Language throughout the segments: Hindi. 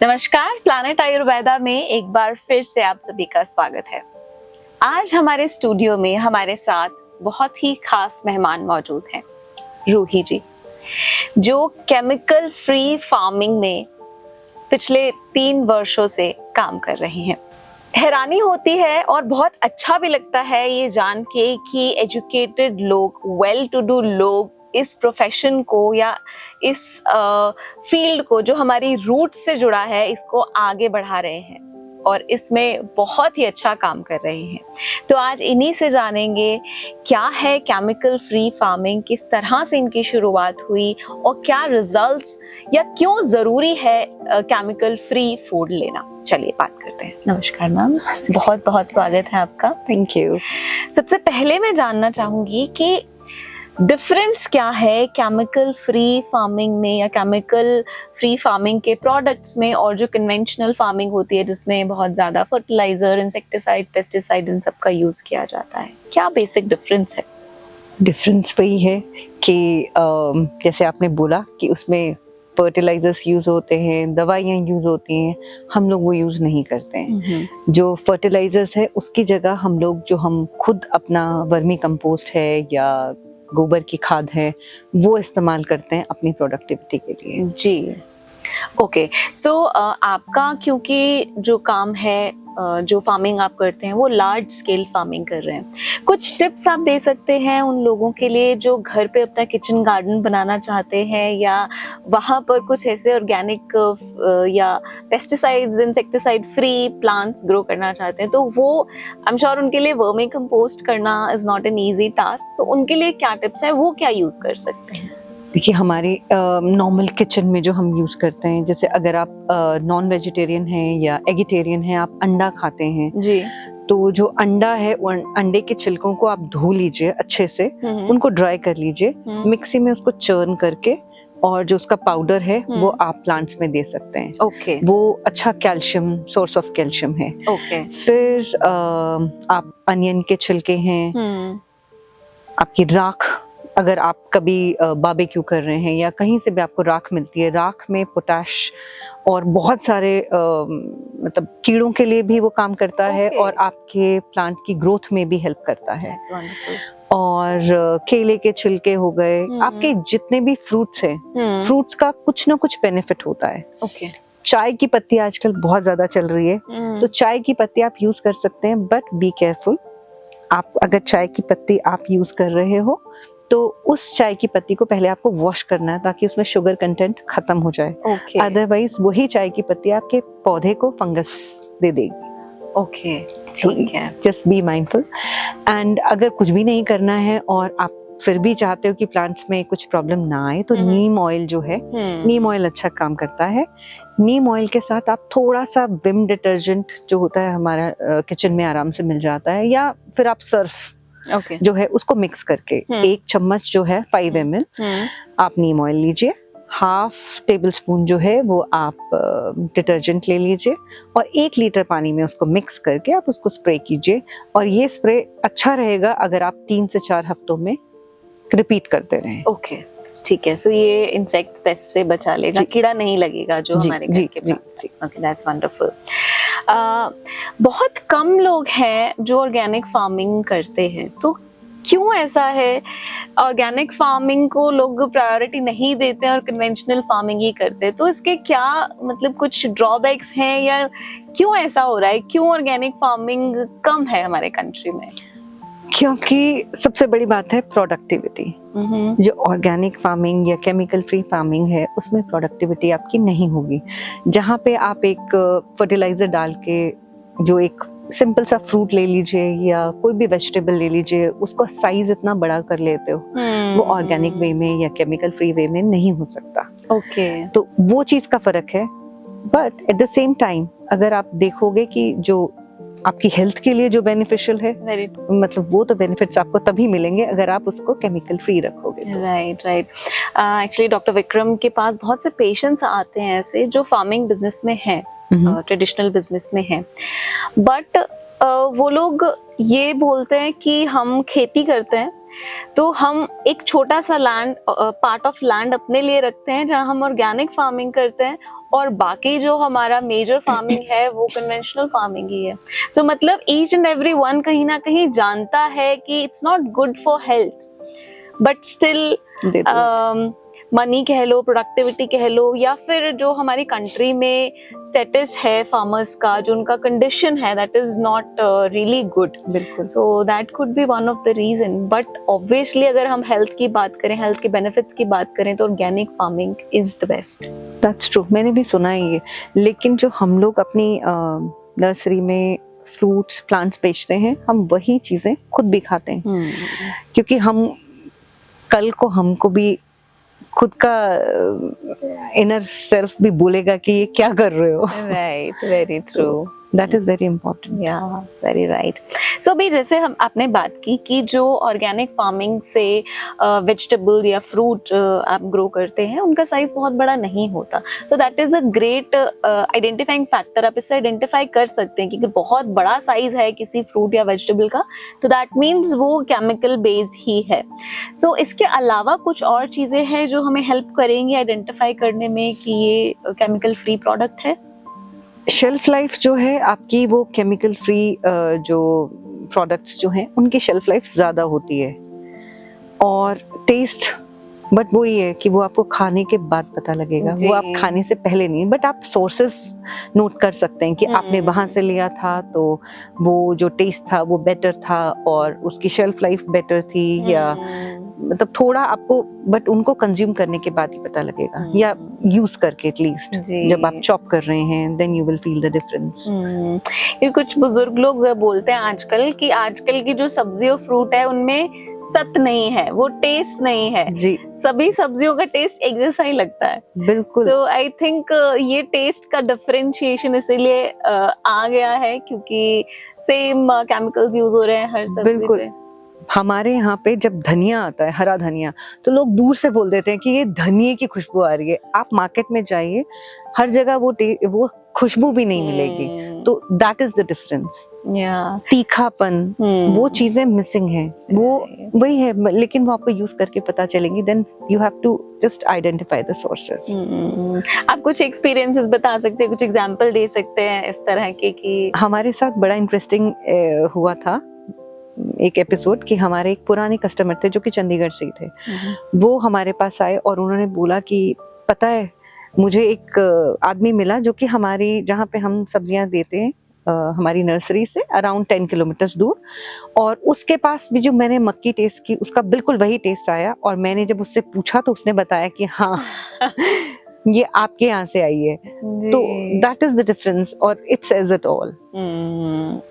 नमस्कार, प्लानेट आयुर्वेदा में एक बार फिर से आप सभी का स्वागत है। आज हमारे स्टूडियो में हमारे साथ बहुत ही खास मेहमान मौजूद हैं, रूही जी, जो केमिकल फ्री फार्मिंग में पिछले 3 वर्षों से काम कर रही हैं। हैरानी होती है और बहुत अच्छा भी लगता है ये जान के कि एजुकेटेड लोग, वेल टू डू लोग इस प्रोफेशन को या इस फील्ड को जो हमारी रूट से जुड़ा है इसको आगे बढ़ा रहे हैं और इसमें बहुत ही अच्छा काम कर रहे हैं। तो आज इन्हीं से जानेंगे क्या है केमिकल फ्री फार्मिंग, किस तरह से इनकी शुरुआत हुई और क्या रिजल्ट्स या क्यों ज़रूरी है केमिकल फ्री फूड लेना। चलिए बात करते हैं। नमस्कार मैम, बहुत बहुत स्वागत है आपका। Thank you. सबसे पहले मैं जानना चाहूँगी कि डिफरेंस क्या है केमिकल फ्री फार्मिंग में या केमिकल फ्री फार्मिंग के प्रोडक्ट्स में और जो कन्वेंशनल फार्मिंग होती है जिसमें बहुत ज़्यादा फर्टिलाइजर, इंसेक्टिसाइड, पेस्टिसाइड इन सब का यूज़ किया जाता है। क्या बेसिक डिफरेंस है? डिफरेंस वही है कि जैसे आपने बोला कि उसमें फर्टिलाइजर्स यूज़ होते हैं, दवाइयाँ यूज़ होती हैं, हम लोग वो यूज़ नहीं करते हैं। जो फर्टिलाइजर्स है उसकी जगह हम खुद अपना वर्मी कंपोस्ट है या गोबर की खाद है वो इस्तेमाल करते हैं अपनी प्रोडक्टिविटी के लिए। जी, ओके। सो आपका क्योंकि जो काम है, जो फार्मिंग आप करते हैं वो लार्ज स्केल फार्मिंग कर रहे हैं, कुछ टिप्स आप दे सकते हैं उन लोगों के लिए जो घर पे अपना किचन गार्डन बनाना चाहते हैं या वहाँ पर कुछ ऐसे ऑर्गेनिक या pesticides, insecticide free plants grow करना चाहते हैं, तो वो आई एम श्योर उनके लिए वर्मी कंपोस्ट करना is not an easy task. So उनके लिए क्या टिप्स है, वो क्या यूज कर सकते हैं? देखिए, हमारे नॉर्मल किचन में जो हम यूज़ करते हैं, जैसे अगर आप नॉन वेजिटेरियन हैं या एगिटेरियन हैं, आप अंडा खाते हैं जी, तो जो अंडा है अंडे के छिलकों को आप धो लीजिए अच्छे से, उनको ड्राई कर लीजिए, मिक्सी में उसको चर्न करके और जो उसका पाउडर है वो आप प्लांट्स में दे सकते हैं। ओके, वो अच्छा कैल्शियम, सोर्स ऑफ कैल्शियम है। ओके। फिर आप अनियन के छिलके हैं, आपकी राख, अगर आप कभी बारबेक्यू कर रहे हैं या कहीं से भी आपको राख मिलती है, राख में पोटाश और बहुत सारे मतलब कीड़ों के लिए भी वो काम करता है और आपके प्लांट की ग्रोथ में भी हेल्प करता है। और केले के छिलके हो गए, आपके जितने भी फ्रूट्स हैं, फ्रूट्स का कुछ ना कुछ बेनिफिट होता है। ओके। चाय की पत्ती आजकल बहुत ज्यादा चल रही है, तो चाय की पत्ती आप यूज कर सकते हैं, बट बी केयरफुल। आप अगर चाय की पत्ती आप यूज कर रहे हो तो उस चाय की पत्ती को पहले आपको वॉश करना है ताकि उसमें शुगर कंटेंट खत्म हो जाए। अदरवाइज वही चाय की पत्ती आपके पौधे को फंगस दे देगी। ओके, ठीक है। Just be mindful. एंड अगर कुछ भी नहीं करना है और आप फिर भी चाहते हो कि प्लांट्स में कुछ प्रॉब्लम ना आए, तो नीम ऑयल जो है, नीम ऑयल अच्छा काम करता है। नीम ऑयल के साथ आप थोड़ा सा विम डिटर्जेंट जो होता है हमारा किचन में आराम से मिल जाता है, या फिर आप सर्फ जो है उसको मिक्स करके 1 चम्मच जो है 5 ml आप नीम ऑयल लीजिए, 1/2 टेबल स्पून जो है वो आप डिटर्जेंट ले लीजिए और 1 लीटर पानी में उसको मिक्स करके आप उसको स्प्रे कीजिए। और ये स्प्रे अच्छा रहेगा अगर आप 3 से 4 हफ्तों में रिपीट करते रहें। ओके, ठीक है। सो ये इंसेक्ट पेस्ट से बचा लेगा, कीड़ा नहीं लगेगा जो हमारे घर के प्लांट्स हैं। Okay, that's wonderful. बहुत कम लोग हैं जो ऑर्गेनिक फार्मिंग करते हैं, तो क्यों ऐसा है? ऑर्गेनिक फार्मिंग को लोग प्रायोरिटी नहीं देते और कन्वेंशनल फार्मिंग ही करते हैं, तो इसके क्या मतलब कुछ ड्रॉबैक्स हैं या क्यों ऐसा हो रहा है? क्यों ऑर्गेनिक फार्मिंग कम है हमारे कंट्री में? क्योंकि सबसे बड़ी बात है प्रोडक्टिविटी। जो ऑर्गेनिक फार्मिंग या केमिकल फ्री फार्मिंग है उसमें प्रोडक्टिविटी आपकी नहीं होगी। जहाँ पे आप एक फर्टिलाइजर डाल के जो एक सिंपल सा फ्रूट ले लीजिए या कोई भी वेजिटेबल ले लीजिए, उसको साइज इतना बड़ा कर लेते हो, वो ऑर्गेनिक वे में या केमिकल फ्री वे में नहीं हो सकता। ओके, तो वो चीज का फर्क है। But at the same time अगर आप देखोगे कि जो आपकी हेल्थ के लिए जो बेनिफिशियल है, मतलब वो तो बेनिफिट्स आपको तभी मिलेंगे अगर आप उसको केमिकल फ्री रखोगे। Right, right. Actually doctor Vikram के पास बहुत से पेशेंट्स आते हैं ऐसे जो फार्मिंग बिजनेस में हैं, ट्रेडिशनल बिजनेस में हैं, बट वो लोग ये बोलते हैं कि हम खेती करते हैं तो हम एक छोटा सा लैंड, पार्ट ऑफ लैंड अपने लिए रखते हैं जहां हम ऑर्गेनिक फार्मिंग करते हैं, और बाकी जो हमारा मेजर फार्मिंग है वो कन्वेंशनल फार्मिंग ही है। सो मतलब ईच एंड एवरी वन कहीं ना कहीं जानता है कि it's not good for health, but still money कह लो, प्रोडक्टिविटी कह लो, या फिर जो हमारी कंट्री में स्टेटस है फार्मर्स का, जो उनका कंडीशन है, that is not really good. बिल्कुल। So that could be one of the reason. But obviously अगर हम हेल्थ की बात करें, हेल्थ के बेनिफिट्स की बात करें, तो organic farming is the best. That's true, मैंने भी सुना है ये। लेकिन जो हम लोग अपनी नर्सरी में फ्रूट्स प्लांट्स बेचते हैं, हम वही चीजें खुद भी खाते हैं, क्योंकि हम कल को हमको भी खुद का इनर सेल्फ भी बोलेगा कि ये क्या कर रहे हो। Right, very true. That is very important. या वेरी राइट। सो अभी जैसे हम आपने बात की कि जो ऑर्गेनिक फार्मिंग से वेजिटेबल या फ्रूट आप ग्रो करते हैं उनका साइज बहुत बड़ा नहीं होता। So that is a great identifying factor. आप इससे आइडेंटिफाई कर सकते हैं कि अगर बहुत बड़ा साइज है किसी फ्रूट या वेजिटेबल का, तो दैट मीन्स वो केमिकल बेस्ड ही है। सो इसके अलावा कुछ और चीजें हैं जो हमें हेल्प करेंगी आइडेंटिफाई करने में कि ये केमिकल फ्री प्रोडक्ट है? शेल्फ लाइफ जो है आपकी, वो केमिकल फ्री जो प्रोडक्ट्स जो हैं उनकी शेल्फ लाइफ ज़्यादा होती है। और टेस्ट, बट वो ये है कि वो आपको खाने के बाद पता लगेगा, वो आप खाने से पहले नहीं। बट आप सोर्सेस नोट कर सकते हैं कि आपने वहाँ से लिया था तो वो जो टेस्ट था वो बेटर था और उसकी शेल्फ लाइफ बेटर थी, या मतलब थोड़ा आपको, बट उनको कंज्यूम करने के बाद ही पता लगेगा, या यूज करके एटलीस्ट जब आप चॉप कर रहे हैं, then you will feel the difference. ये कुछ बुजुर्ग लोग बोलते हैं आजकल कि आजकल की जो सब्जी और फ्रूट है उनमें सत नहीं है, वो टेस्ट नहीं है जी। सभी सब्जियों का टेस्ट एक जैसा ही लगता है। बिल्कुल। सो आई थिंक ये टेस्ट का डिफरेंशिएशन इसीलिए आ गया है क्योंकि सेम केमिकल्स यूज हो रहे हैं हर सब्जी पे। हमारे यहाँ पे जब धनिया आता है, हरा धनिया, तो लोग दूर से बोल देते हैं कि ये धनिये की खुशबू आ रही है। आप मार्केट में जाइए, हर जगह वो खुशबू भी नहीं मिलेगी। तो दैट इज द डिफरेंस। तीखापन, वो चीजें मिसिंग है, वो वही है, लेकिन वो आपको यूज करके पता चलेंगी। Then you have to just identify the sources. आप कुछ एक्सपीरियंसेस बता सकते हैं, कुछ एग्जांपल दे सकते हैं इस तरह के? कि हमारे साथ बड़ा इंटरेस्टिंग हुआ था एक एपिसोड कि हमारे एक पुराने कस्टमर थे जो कि चंडीगढ़ से ही थे। वो हमारे पास आए और उन्होंने बोला कि पता है, मुझे एक आदमी मिला जो कि हमारी, जहाँ पे हम सब्जियां देते हैं, हमारी नर्सरी से अराउंड 10 किलोमीटर दूर, और उसके पास भी जो मैंने मक्की टेस्ट की उसका बिल्कुल वही टेस्ट आया। और मैंने जब उससे पूछा तो उसने बताया कि हाँ ये आपके यहाँ से आई है। तो दैट इज द डिफरेंस, और it says it all.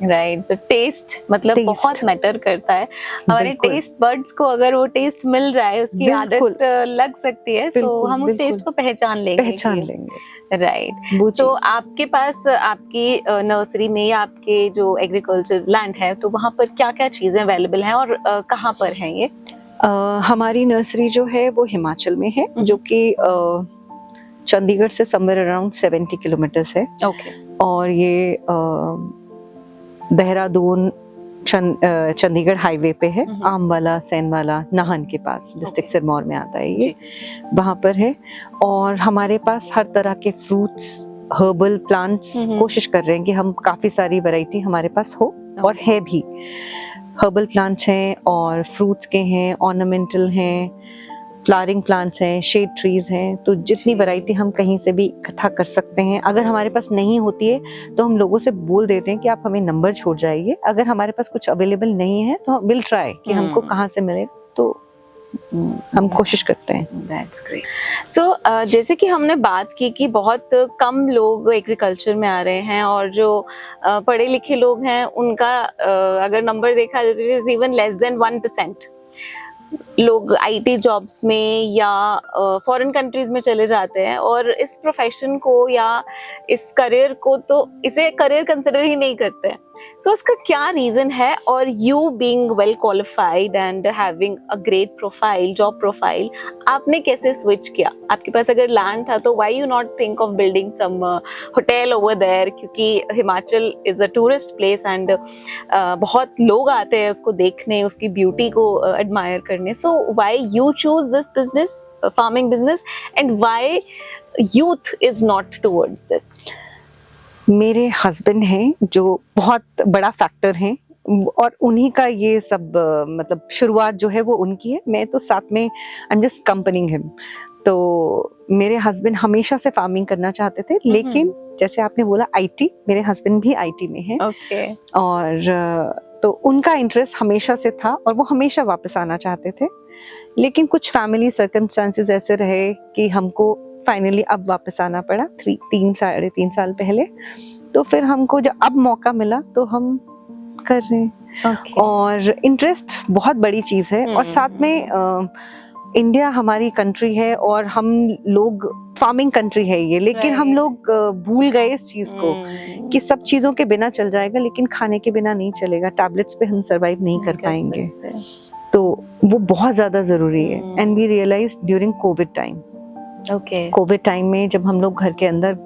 Right. So test मतलब बहुत मैटर करता है। हमारे टेस्ट बर्ड्स को अगर वो टेस्ट मिल जाए, उसकी आदत लग सकती है, सो हम उस टेस्ट को पहचान लेंगे। राइट। सो आपके पास, आपकी नर्सरी में या आपके जो एग्रीकल्चर लैंड है, तो वहाँ पर क्या क्या चीजें अवेलेबल हैं और कहाँ पर हैं ये? हमारी नर्सरी जो है वो हिमाचल में है, जो कि चंडीगढ़ से समवेयर अराउंड 70 किलोमीटर्स है। ओके। और ये देहरादून चंडीगढ़ हाईवे पे है, आमवाला सैनवाला नाहन के पास, डिस्ट्रिक्ट सिरमौर में आता है ये, वहाँ पर है। और हमारे पास हर तरह के फ्रूट्स, हर्बल प्लांट्स, कोशिश कर रहे हैं कि हम काफी सारी वैरायटी हमारे पास हो, और है भी। हर्बल प्लांट्स हैं और फ्रूट्स के हैं, ऑर्नामेंटल हैं, फ्लावरिंग प्लांट्स हैं, शेड ट्रीज हैं। तो जितनी वैरायटी हम कहीं से भी इकट्ठा कर सकते हैं। अगर हमारे पास नहीं होती है तो हम लोगों से बोल देते हैं कि आप हमें नंबर छोड़ जाइए। अगर हमारे पास कुछ अवेलेबल नहीं है तो विल ट्राई कि हमको कहाँ से मिले, तो हम कोशिश करते हैं। That's great. So, जैसे कि हमने बात की कि बहुत कम लोग एग्रीकल्चर में आ रहे हैं, और जो पढ़े लिखे लोग हैं उनका अगर नंबर देखा जाए तो इवन लेस देन 1%। लोग आईटी जॉब्स में या फॉरेन कंट्रीज में चले जाते हैं और इस प्रोफेशन को या इस करियर को तो इसे करियर कंसिडर ही नहीं करते हैं। सो इसका क्या रीजन है? और you being well qualified and having a great profile, job profile, आपने कैसे स्विच किया? आपके पास अगर लैंड था तो why you not think of building some hotel over there? क्योंकि Himachal is a tourist place and बहुत लोग आते हैं उसको देखने, उसकी ब्यूटी को एडमायर करने। So why you choose this business, farming business, and why youth is not towards this? मेरे हस्बैंड हैं जो बहुत बड़ा फैक्टर हैं, और उन्हीं का ये सब मतलब शुरुआत जो है वो उनकी है। मैं तो साथ में आई एम जस्ट कंपनिंग हिम। तो मेरे हस्बैंड हमेशा से फार्मिंग करना चाहते थे, लेकिन जैसे आपने बोला आईटी, मेरे हस्बैंड भी आईटी में हैं। ओके। और तो उनका इंटरेस्ट हमेशा से था और वो हमेशा वापस आना चाहते थे, लेकिन कुछ फैमिली सर्कमस्टांसेस ऐसे रहे कि हमको फाइनली अब वापस आना पड़ा 3-3.5 साल पहले। तो फिर हमको जब अब मौका मिला तो हम कर रहे हैं। Okay. और इंटरेस्ट बहुत बड़ी चीज है। और साथ में इंडिया हमारी कंट्री है और हम लोग फार्मिंग कंट्री है ये, लेकिन हम लोग भूल गए इस चीज को कि सब चीजों के बिना चल जाएगा, लेकिन खाने के बिना नहीं चलेगा। टैबलेट्स पे हम सरवाइव नहीं कर पाएंगे, तो वो बहुत ज्यादा जरूरी है। And we realise during Covid time, Covid time में जब हम लोग घर के अंदर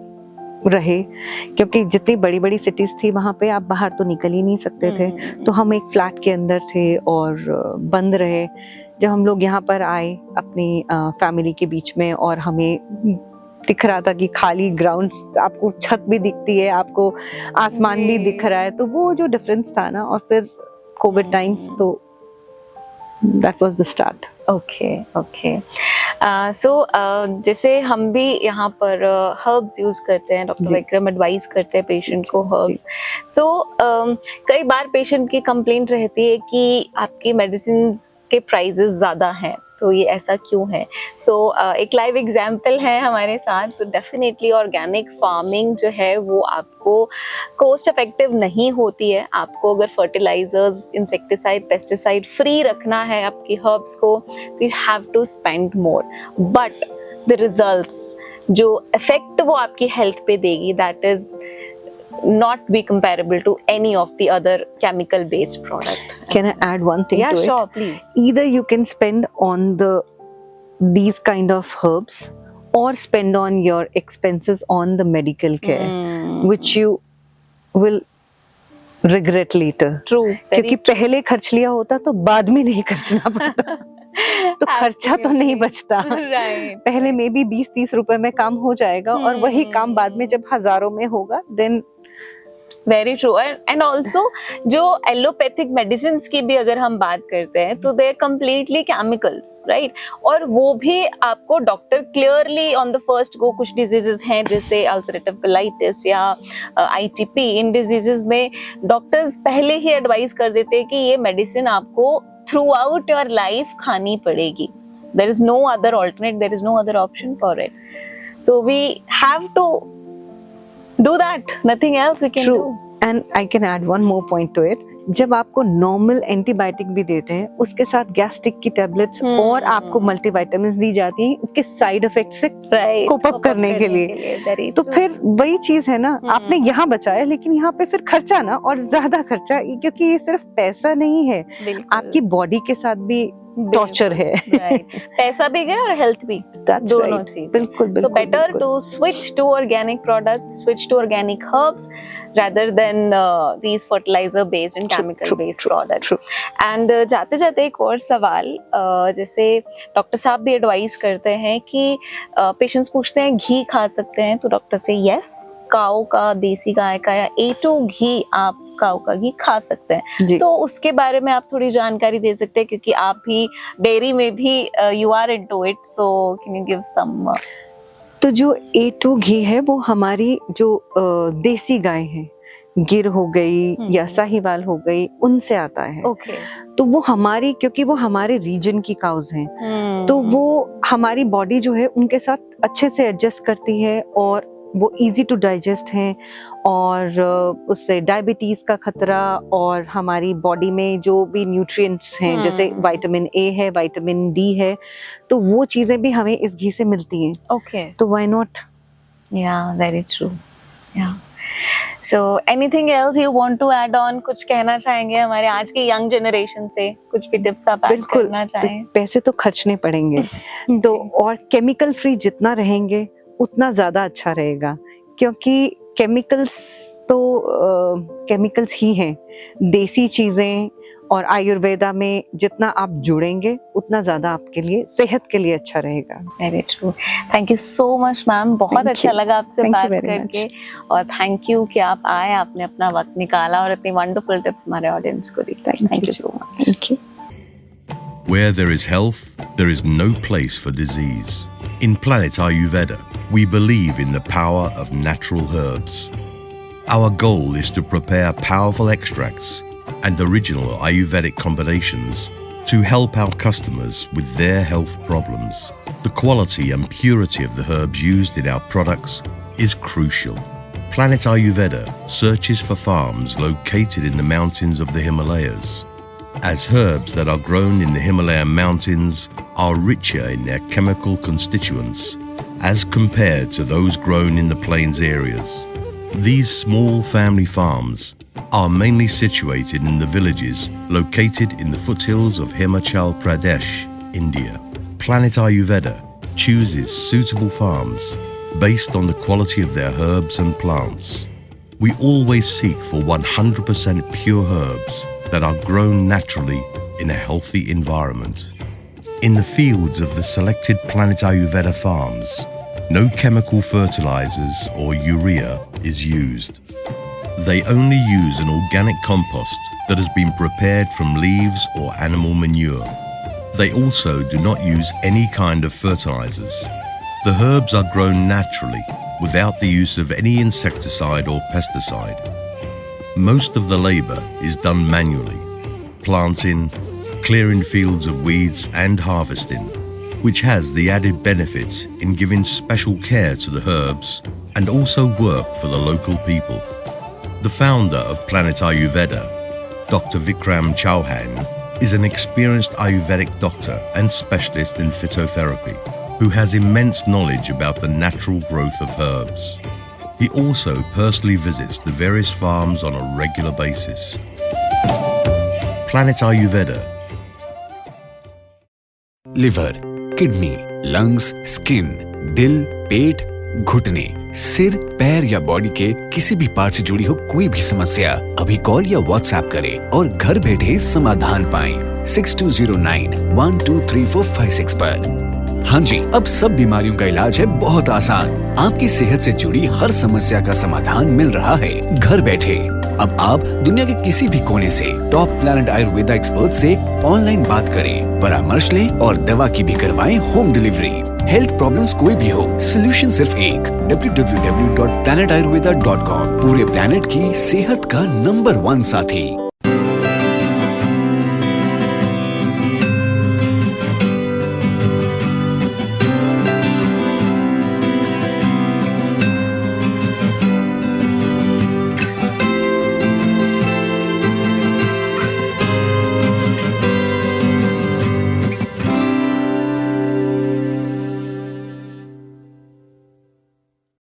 रहे, क्योंकि जितनी बड़ी बड़ी सिटीज थी वहां पे आप बाहर तो निकल ही नहीं सकते थे, तो हम एक फ्लैट के अंदर थे और बंद रहे। जब हम लोग यहाँ पर आए अपनी फैमिली के बीच में, और हमें दिख रहा था कि खाली ग्राउंड्स, आपको छत भी दिखती है, आपको आसमान भी दिख रहा है, तो वो जो डिफरेंस था ना, और फिर कोविड टाइम्स, तो that was the start. Okay. So जैसे हम भी यहाँ पर हर्ब्स यूज करते हैं, डॉक्टर विक्रम एडवाइस करते हैं पेशेंट को हर्ब्स। तो कई बार पेशेंट की कंप्लेंट रहती है कि आपकी मेडिसिन के प्राइसेस ज्यादा हैं, तो ये ऐसा क्यों है? सो एक लाइव एग्जाम्पल है हमारे साथ। तो डेफिनेटली ऑर्गेनिक फार्मिंग जो है वो आपको कॉस्ट इफेक्टिव नहीं होती है। आपको अगर फर्टिलाइजर्स, इंसेक्टिसाइड, पेस्टिसाइड फ्री रखना है आपकी हर्ब्स को, तो you have to spend more, but the results, जो इफेक्ट वो आपकी हेल्थ पे देगी, that is not be comparable to any of the other chemical based product. Can I add one thing to it? Yeah, sure, please. Either you can spend on these kind of herbs, or spend on your expenses on the medical care, which you will regret later. True. क्योंकि पहले खर्च लिया होता तो बाद में नहीं खर्चना पड़ता। तो खर्चा तो नहीं बचता। पहले में भी 20-30 रुपए में काम हो जाएगा, और वही काम बाद में जब हजारों में होगा, then very true. And also जो एलोपैथिक मेडिसिन की भी अगर हम बात करते हैं तो they are completely chemicals, right? और वो भी आपको doctor clearly on the first go, कुछ डिजीजेस हैं जैसे अल्सरेटिव कोलाइटिस या आईटीपी, इन डिजीजेस में डॉक्टर्स पहले ही एडवाइस कर देते हैं कि ये मेडिसिन आपको थ्रू आउट योर लाइफ खानी पड़ेगी। There is no other alternate, there is no other option for it. So we have to do that, nothing else we can True. do. And I can add one more point to it. जब आपको नॉर्मल एंटीबायोटिक भी देते हैं, उसके साथ गैस्ट्रिक की टेबलेट्स और आपको मल्टीविटामिन्स दी जाती हैं उसके साइड इफेक्ट से कोप अप करने के लिए। तो फिर वही चीज है ना, आपने यहाँ बचाया, लेकिन यहाँ पे फिर खर्चा ना, और ज्यादा खर्चा, क्योंकि ये सिर्फ पैसा नहीं है, आपकी बॉडी के साथ भी टॉर्चर है। पैसा भी गया और हेल्थ भी, दोनों चीज। बिल्कुल। So better to switch to organic products, switch to organic herbs rather than these fertilizer based and chemical based products. And जाते जाते एक और सवाल, जैसे डॉक्टर साहब भी एडवाइस करते हैं कि पेशेंट्स पूछते हैं घी खा सकते हैं, तो डॉक्टर से यस, काऊ का, देसी गाय का या A2 घी, आप काऊ का घी खा सकते हैं। तो उसके बारे में आप थोड़ी जानकारी दे सकते हैं, क्योंकि आप भी डेयरी में भी you are into it, so can you give some? तो जो A2 घी है वो हमारी जो देसी गाय है, गिर हो गई या साहिवाल हो गई, उनसे आता है। तो वो हमारी, क्योंकि वो हमारे रीजन की काउज हैं, तो वो हमारी बॉडी जो है उनके साथ अच्छे से एडजस्ट करती है, और वो इजी टू डाइजेस्ट हैं और उससे डायबिटीज़ का खतरा और हमारी बॉडी में जो भी न्यूट्रिएंट्स हैं जैसे विटामिन ए है, विटामिन डी है, तो वो चीज़ें भी हमें इस घी से मिलती हैं। ओके, तो why not? Yeah very true, yeah so anything else you want to add on? कुछ कहना चाहेंगे हमारे आज की यंग जनरेशन से? कुछ भी टिप्स आप ऐड करना चाहें? पैसे तो खर्चने पड़ेंगे तो और केमिकल फ्री जितना रहेंगे उतना ज्यादा अच्छा रहेगा, क्योंकि केमिकल्स ही हैं। देसी चीजें और आयुर्वेदा में जितना आप जुड़ेंगे उतना ज्यादा आपके लिए, सेहत के लिए अच्छा रहेगा। Very true. Thank you so much ma'am, बहुत अच्छा लगा आपसे बात करके, और थैंक यू कि आप आए, आपने अपना वक्त निकाला और इतनी वंडरफुल टिप्स हमारे ऑडियंस को दी। Thank you so much. Thank you. Where there is health, there is no place for disease. In Planet Ayurveda, we believe in the power of natural herbs. Our goal is to prepare powerful extracts and original Ayurvedic combinations to help our customers with their health problems. The quality and purity of the herbs used in our products is crucial. Planet Ayurveda searches for farms located in the mountains of the Himalayas, as herbs that are grown in the Himalayan mountains are richer in their chemical constituents as compared to those grown in the plains areas. These small family farms are mainly situated in the villages located in the foothills of Himachal Pradesh, India. Planet Ayurveda chooses suitable farms based on the quality of their herbs and plants. We always seek for 100% pure herbs that are grown naturally in a healthy environment. In the fields of the selected Planet Ayurveda farms, no chemical fertilizers or urea is used. They only use an organic compost that has been prepared from leaves or animal manure. They also do not use any kind of fertilizers. The herbs are grown naturally without the use of any insecticide or pesticide. Most of the labor is done manually, planting, clearing fields of weeds and harvesting, which has the added benefits in giving special care to the herbs and also work for the local people. The founder of Planet Ayurveda, Dr. Vikram Chauhan, is an experienced Ayurvedic doctor and specialist in phytotherapy who has immense knowledge about the natural growth of herbs. He also personally visits the various farms on a regular basis. Planet Ayurveda. Liver, kidney, lungs, skin, दिल, पेट, घुटने, सिर, पैर या बॉडी के किसी भी पार्ट से जुड़ी हो कोई भी समस्या, अभी कॉल या व्हाट्सएप करें और घर बैठे समाधान पाएं 6209123456 पर। हाँ जी, अब सब बीमारियों का इलाज है बहुत आसान। आपकी सेहत से जुड़ी हर समस्या का समाधान मिल रहा है घर बैठे। अब आप दुनिया के किसी भी कोने से टॉप प्लैनेट आयुर्वेदा एक्सपर्ट से ऑनलाइन बात करें, परामर्श लें और दवा की भी करवाएं होम डिलीवरी। हेल्थ प्रॉब्लम्स कोई भी हो, सोल्यूशन सिर्फ एक, www.planetayurveda.com। पूरे प्लैनेट की सेहत का नंबर 1 साथी।